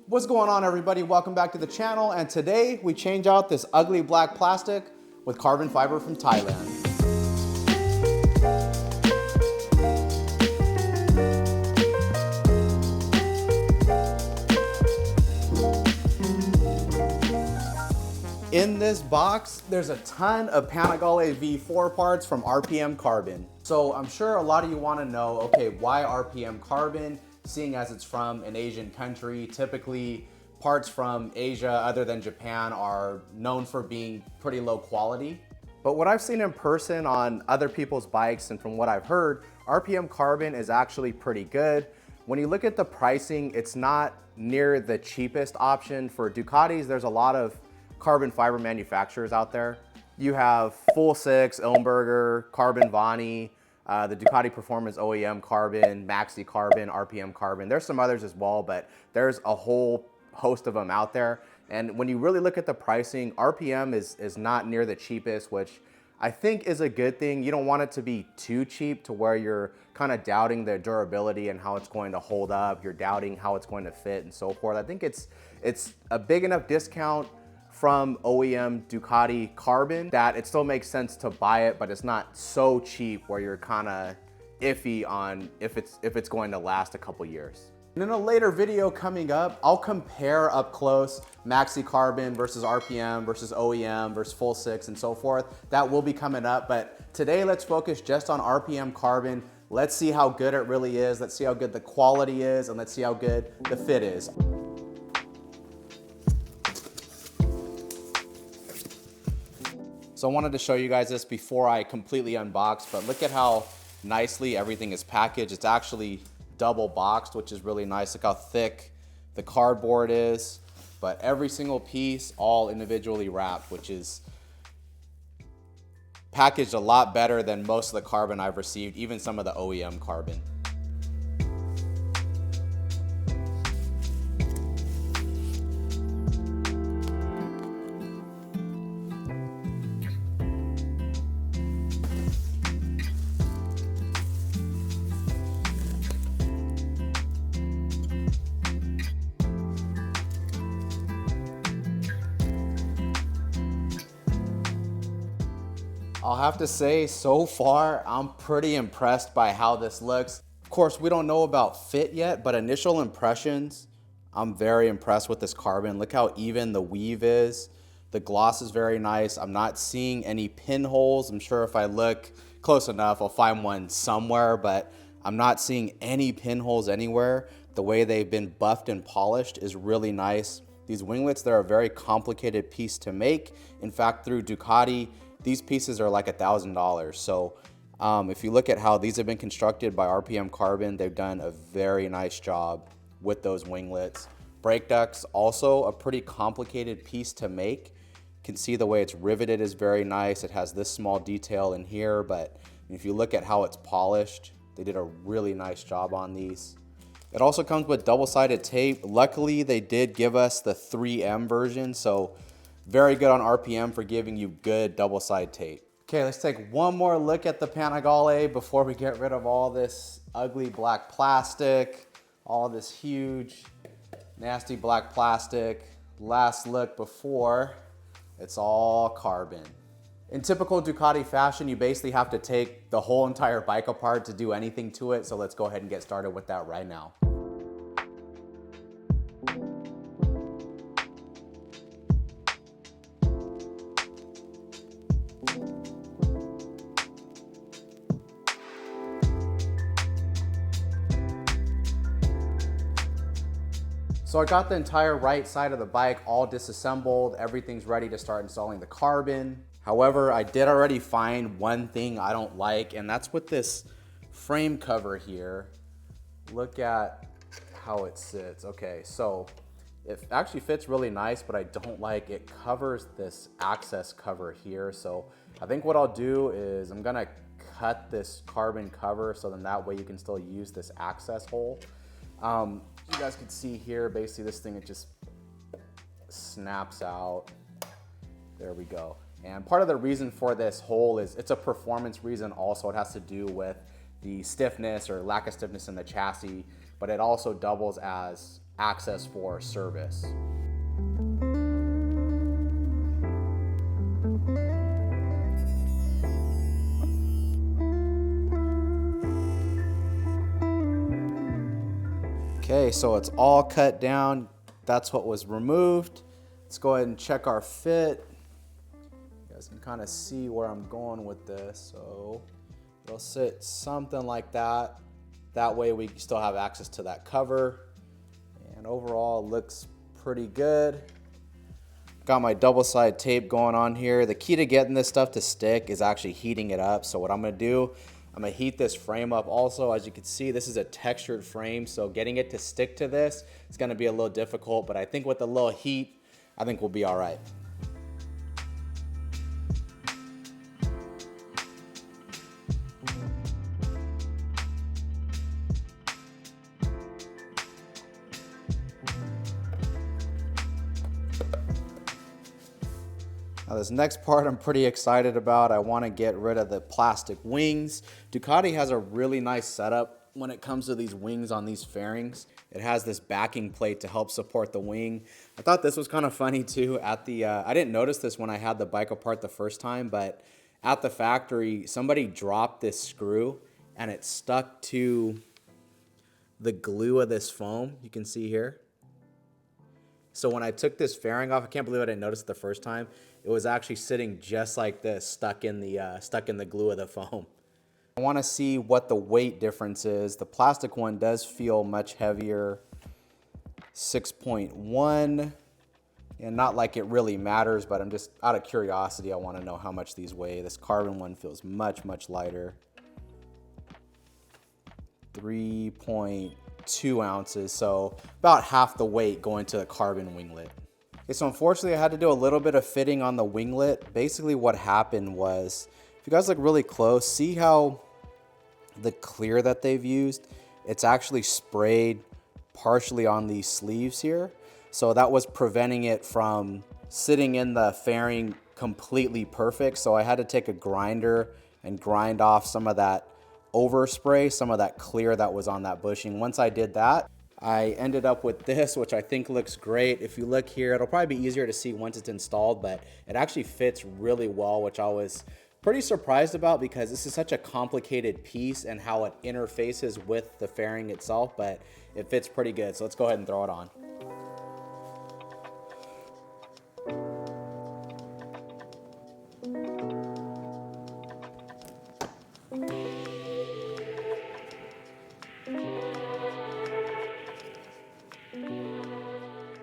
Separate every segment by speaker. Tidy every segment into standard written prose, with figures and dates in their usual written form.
Speaker 1: What's going on, everybody? Welcome back to the channel, and today we change out this ugly black plastic with carbon fiber from Thailand. In this box, there's a ton of Panigale V4 parts from RPM Carbon. So I'm sure a lot of you want to know, okay, why RPM Carbon? Seeing as it's from an Asian country, typically parts from Asia other than Japan are known for being pretty low quality. But what I've seen in person on other people's bikes and from what I've heard, RPM Carbon is actually pretty good. When you look at the pricing, it's not near the cheapest option. For Ducatis, there's a lot of carbon fiber manufacturers out there. You have Full Six, Ilmberger, Carbon Vani, the Ducati Performance OEM Carbon, Maxi Carbon, RPM Carbon. There's some others as well, but there's a whole host of them out there. And when you really look at the pricing, RPM is not near the cheapest, which I think is a good thing. You don't want it to be too cheap to where you're kind of doubting the durability and how it's going to hold up. You're doubting how it's going to fit and so forth. I think it's a big enough discount from OEM Ducati Carbon that it still makes sense to buy it, but it's not so cheap where you're kind of iffy on if it's going to last a couple years. And in a later video coming up, I'll compare up close Maxi Carbon versus RPM versus OEM versus Full Six and so forth. That will be coming up, but today let's focus just on RPM Carbon. Let's see how good it really is. Let's see how good the quality is, and let's see how good the fit is. So I wanted to show you guys this before I completely unbox, but look at how nicely everything is packaged. It's actually double boxed, which is really nice. Look how thick the cardboard is, but every single piece all individually wrapped, which is packaged a lot better than most of the carbon I've received, even some of the OEM carbon. I'll have to say, so far, I'm pretty impressed by how this looks. Of course, we don't know about fit yet, but initial impressions, I'm very impressed with this carbon. Look how even the weave is. The gloss is very nice. I'm not seeing any pinholes. I'm sure if I look close enough, I'll find one somewhere, but I'm not seeing any pinholes anywhere. The way they've been buffed and polished is really nice. These winglets, they're a very complicated piece to make. In fact, through Ducati, these pieces are like $1,000. So if you look at how these have been constructed by RPM Carbon, they've done a very nice job with those winglets. Brake ducts, also a pretty complicated piece to make. You can see the way it's riveted is very nice. It has this small detail in here, but if you look at how it's polished, they did a really nice job on these. It also comes with double-sided tape. Luckily, they did give us the 3M version, so very good on RPM for giving you good double-side tape. Okay, let's take one more look at the Panigale before we get rid of all this ugly black plastic, all this huge, nasty black plastic. Last look before, it's all carbon. In typical Ducati fashion, you basically have to take the whole entire bike apart to do anything to it, so let's go ahead and get started with that right now. So I got the entire right side of the bike all disassembled. Everything's ready to start installing the carbon. However, I did already find one thing I don't like, and that's with this frame cover here. Look at how it sits. Okay, so it actually fits really nice, but I don't like it covers this access cover here. So I think what I'll do is I'm gonna cut this carbon cover so then that way you can still use this access hole. You guys can see here, basically this thing, it just snaps out. There we go. And part of the reason for this hole is it's a performance reason also. It has to do with the stiffness or lack of stiffness in the chassis, but it also doubles as access for service. Okay, so it's all cut down. That's what was removed. Let's go ahead and check our fit. You guys can kind of see where I'm going with this. So it'll sit something like that. That way we still have access to that cover. And overall, it looks pretty good. Got my double side tape going on here. The key to getting this stuff to stick is actually heating it up. So what I'm gonna do, I'm gonna heat this frame up also. As you can see, this is a textured frame, so getting it to stick to this is gonna be a little difficult, but I think with a little heat, I think we'll be all right. Now this next part I'm pretty excited about. I want to get rid of the plastic wings. Ducati has a really nice setup when it comes to these wings on these fairings. It has this backing plate to help support the wing. I thought this was kind of funny too. At the I didn't notice this when I had the bike apart the first time, but at the factory somebody dropped this screw and it stuck to the glue of this foam. You can see here. So when I took this fairing off, I can't believe I didn't notice it the first time. It was actually sitting just like this, stuck in the glue of the foam. I want to see what the weight difference is. The plastic one does feel much heavier, 6.1, and not like it really matters, but I'm just out of curiosity. I want to know how much these weigh. This carbon one feels much, much lighter. 3.2 ounces, so about half the weight going to the carbon winglet. Okay, so unfortunately I had to do a little bit of fitting on the winglet. Basically what happened was, if you guys look really close, see how the clear that they've used, it's actually sprayed partially on these sleeves here. So that was preventing it from sitting in the fairing completely perfect. So I had to take a grinder and grind off some of that overspray, some of that clear that was on that bushing. Once I did that, I ended up with this, which I think looks great. If you look here, it'll probably be easier to see once it's installed, but it actually fits really well, which I was pretty surprised about because this is such a complicated piece and how it interfaces with the fairing itself, but it fits pretty good. So let's go ahead and throw it on.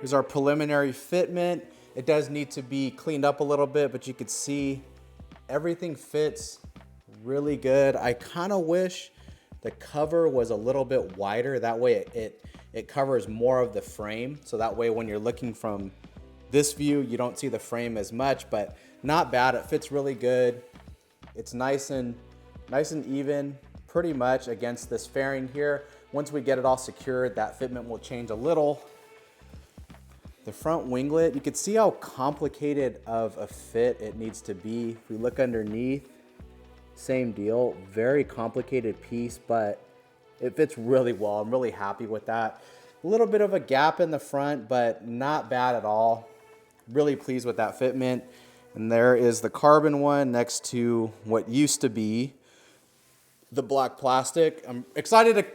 Speaker 1: Here's our preliminary fitment. It does need to be cleaned up a little bit, but you could see everything fits really good. I kind of wish the cover was a little bit wider. That way it covers more of the frame. So that way when you're looking from this view, you don't see the frame as much, but not bad. It fits really good. It's nice and even pretty much against this fairing here. Once we get it all secured, that fitment will change a little. The front winglet, you can see how complicated of a fit it needs to be. If we look underneath, same deal, very complicated piece, but it fits really well. I'm really happy with that. A little bit of a gap in the front, but not bad at all. Really pleased with that fitment. And there is the carbon one next to what used to be the black plastic. I'm excited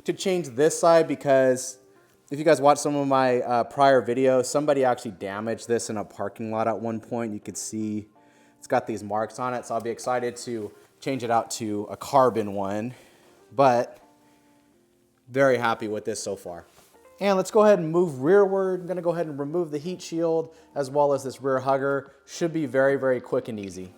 Speaker 1: to change this side because if you guys watched some of my prior videos, somebody actually damaged this in a parking lot at one point. You could see it's got these marks on it, so I'll be excited to change it out to a carbon one, but very happy with this so far. And let's go ahead and move rearward. I'm gonna go ahead and remove the heat shield as well as this rear hugger. Should be very, very quick and easy.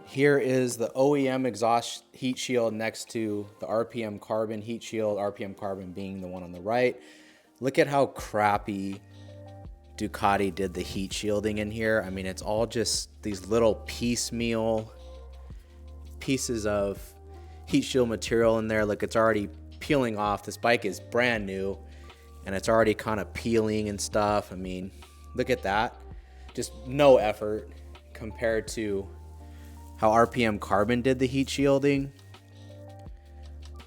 Speaker 1: Here is the OEM exhaust heat shield next to the RPM Carbon heat shield, RPM Carbon being the one on the right. Look at how crappy Ducati did the heat shielding in here. I mean, it's all just these little piecemeal pieces of heat shield material in there. Look, it's already peeling off. This bike is brand new and it's already kind of peeling and stuff. I mean, look at that. just no effort compared to how RPM Carbon did the heat shielding.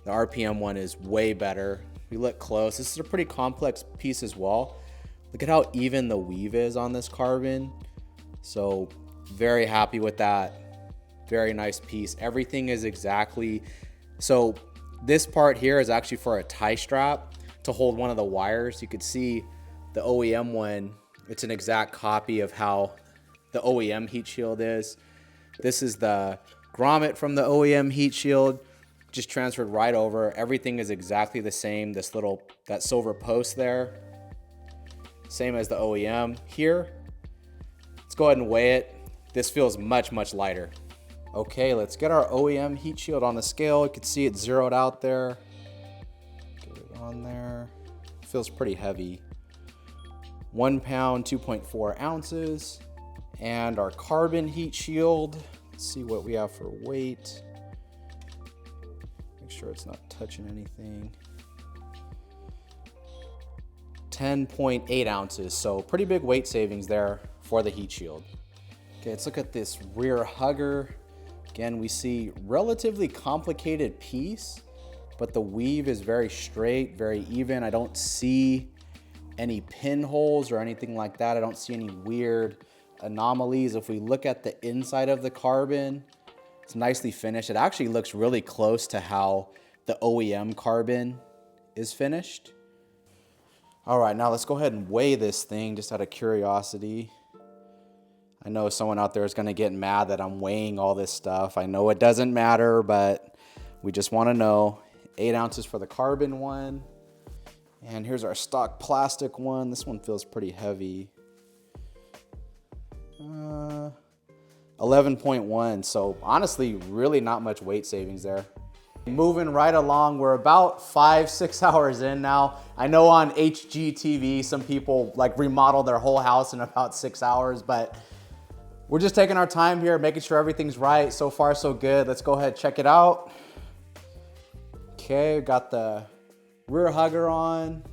Speaker 1: The RPM one is way better. We look close. This is a pretty complex piece as well. Look at how even the weave is on this carbon. So very happy with that. Very nice piece. Everything is exactly, so this part here is actually for a tie strap to hold one of the wires. You could see the OEM one, it's an exact copy of how the OEM heat shield is. This is the grommet from the OEM heat shield, just transferred right over. Everything is exactly the same. This little, that silver post there, same as the OEM. Here, let's go ahead and weigh it. This feels much, much lighter. Okay, let's get our OEM heat shield on the scale. You can see it zeroed out there. Get it on there. Feels pretty heavy. 1 pound, 2.4 ounces. And our carbon heat shield. Let's see what we have for weight. Make sure it's not touching anything. 10.8 ounces. So pretty big weight savings there for the heat shield. Okay, let's look at this rear hugger. Again, we see relatively complicated piece, but the weave is very straight, very even. I don't see any pinholes or anything like that. I don't see any weird anomalies. If we look at the inside of the carbon, it's nicely finished. It actually looks really close to how the OEM carbon is finished. All right, now let's go ahead and weigh this thing just out of curiosity. I know someone out there is gonna get mad that I'm weighing all this stuff. I know it doesn't matter, but we just wanna know. 8 ounces for the carbon one. And here's our stock plastic one. This one feels pretty heavy. 11.1, so honestly, really not much weight savings there. Moving right along, we're about 5-6 hours in now. I know on HGTV, some people like remodel their whole house in about 6 hours, but we're just taking our time here, making sure everything's right. So far, so good. Let's go ahead and check it out. Okay, got the rear hugger on,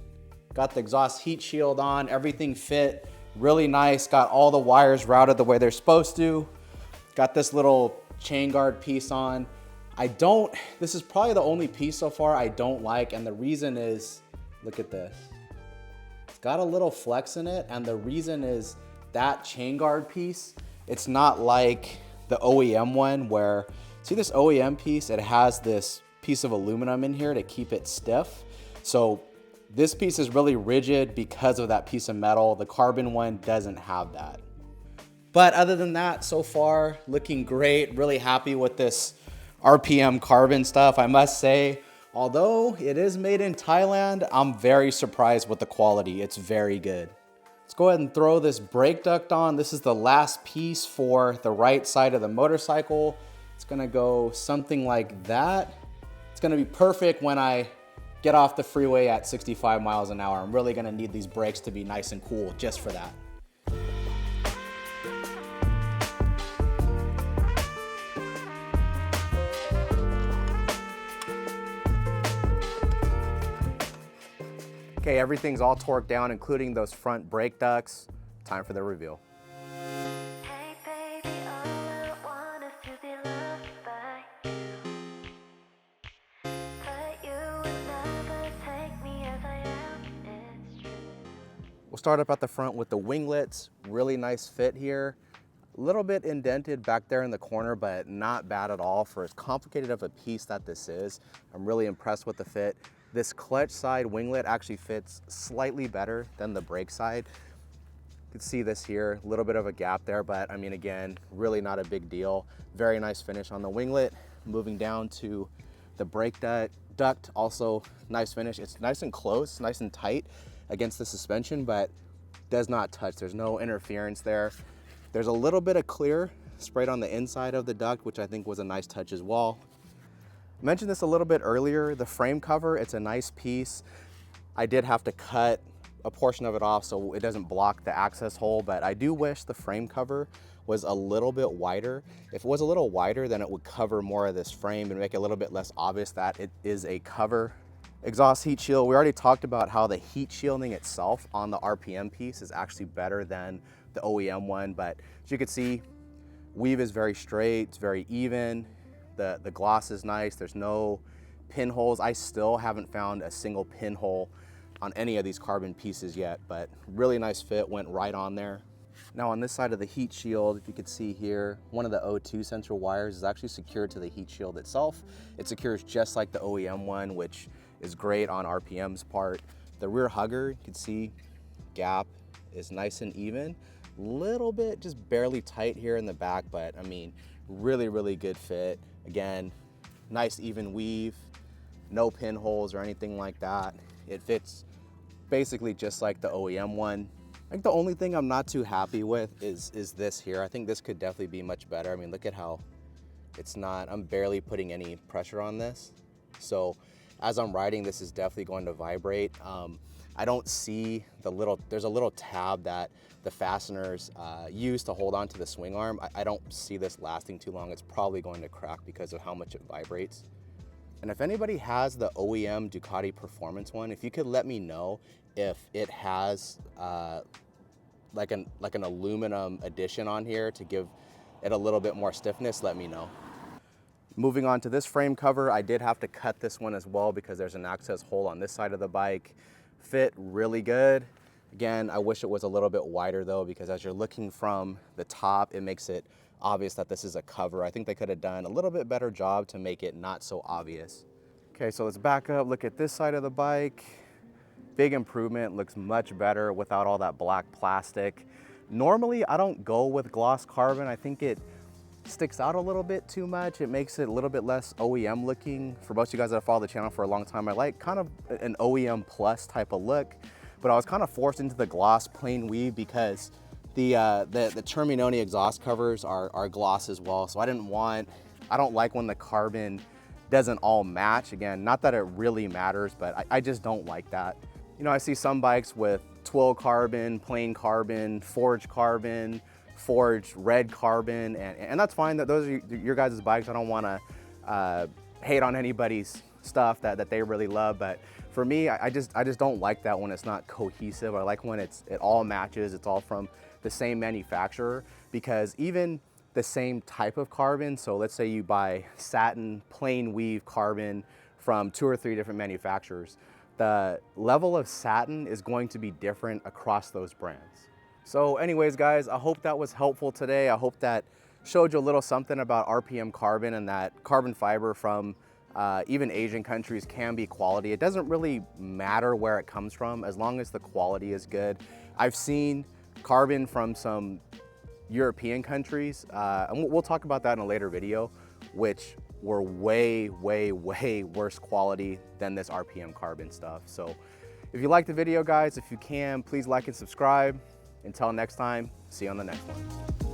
Speaker 1: got the exhaust heat shield on, everything fit really nice. Got all the wires routed the way they're supposed to. Got this little chain guard piece on. This is probably the only piece so far I don't like, and the reason is, look at this. It's got a little flex in it, and the reason is that chain guard piece, it's not like the OEM one where, see this OEM piece, it has this piece of aluminum in here to keep it stiff. So this piece is really rigid because of that piece of metal. The carbon one doesn't have that. But other than that, so far, looking great. Really happy with this RPM carbon stuff. I must say, although it is made in Thailand, I'm very surprised with the quality. It's very good. Let's go ahead and throw this brake duct on. This is the last piece for the right side of the motorcycle. It's gonna go something like that. It's gonna be perfect when I get off the freeway at 65 miles an hour. I'm really gonna need these brakes to be nice and cool just for that. Okay, everything's all torqued down, including those front brake ducts. Time for the reveal. We'll start up at the front with the winglets. Really nice fit here. A little bit indented back there in the corner, but not bad at all for as complicated of a piece that this is. I'm really impressed with the fit. This clutch side winglet actually fits slightly better than the brake side. You can see this here, a little bit of a gap there, but I mean, again, really not a big deal. Very nice finish on the winglet. Moving down to the brake duct, also nice finish. It's nice and close, nice and tight against the suspension, but does not touch. There's no interference there. There's a little bit of clear sprayed on the inside of the duct, which I think was a nice touch as well. I mentioned this a little bit earlier, the frame cover, it's a nice piece. I did have to cut a portion of it off so it doesn't block the access hole, but I do wish the frame cover was a little bit wider. If it was a little wider, then it would cover more of this frame and make it a little bit less obvious that it is a cover. Exhaust heat shield, we already talked about how the heat shielding itself on the RPM piece is actually better than the OEM one, but as you can see, weave is very straight, it's very even. The gloss is nice, there's no pinholes. I still haven't found a single pinhole on any of these carbon pieces yet, but really nice fit, went right on there. Now on this side of the heat shield, if you could see here, one of the O2 sensor wires is actually secured to the heat shield itself. It secures just like the OEM one, which is great on RPM's part. The rear hugger, you can see gap is nice and even. Little bit just barely tight here in the back, but I mean, really, really good fit. Again, nice even weave, no pinholes or anything like that. It fits basically just like the OEM one. I think the only thing I'm not too happy with is this here. I think this could definitely be much better. I mean, look at how it's not, I'm barely putting any pressure on this. So as I'm riding, this is definitely going to vibrate. I don't see there's a little tab that the fasteners use to hold on to the swing arm. I don't see this lasting too long. It's probably going to crack because of how much it vibrates. And if anybody has the OEM Ducati Performance one, if you could let me know if it has like an aluminum addition on here to give it a little bit more stiffness, let me know. Moving on to this frame cover, I did have to cut this one as well because there's an access hole on this side of the bike. Fit really good. Again, I wish it was a little bit wider though, because as you're looking from the top, it makes it obvious that this is a cover. I think they could have done a little bit better job to make it not so obvious. Okay, so let's back up, look at this side of the bike. Big improvement, looks much better without all that black plastic. Normally, I don't go with gloss carbon. I think it sticks out a little bit too much. It makes it a little bit less OEM looking. For most of you guys that have followed the channel for a long time, I like kind of an OEM plus type of look, but I was kind of forced into the gloss plain weave because the Terminoni exhaust covers are gloss as well. So I don't like when the carbon doesn't all match. Again, not that it really matters, but I just don't like that. You know, I see some bikes with twill carbon, plain carbon, forged red carbon, and that's fine. That those are your guys' bikes. I don't want to hate on anybody's stuff that they really love, but for me, I just don't like that when it's not cohesive. I like when it all matches. It's all from the same manufacturer, because even the same type of carbon, so let's say you buy satin plain weave carbon from 2 or 3 different manufacturers, the level of satin is going to be different across those brands. So anyways, guys, I hope that was helpful today. I hope that showed you a little something about RPM carbon, and that carbon fiber from even Asian countries can be quality. It doesn't really matter where it comes from as long as the quality is good. I've seen carbon from some European countries, and we'll talk about that in a later video, which were way, way, way worse quality than this RPM carbon stuff. So if you liked the video, guys, if you can, please like and subscribe. Until next time, see you on the next one.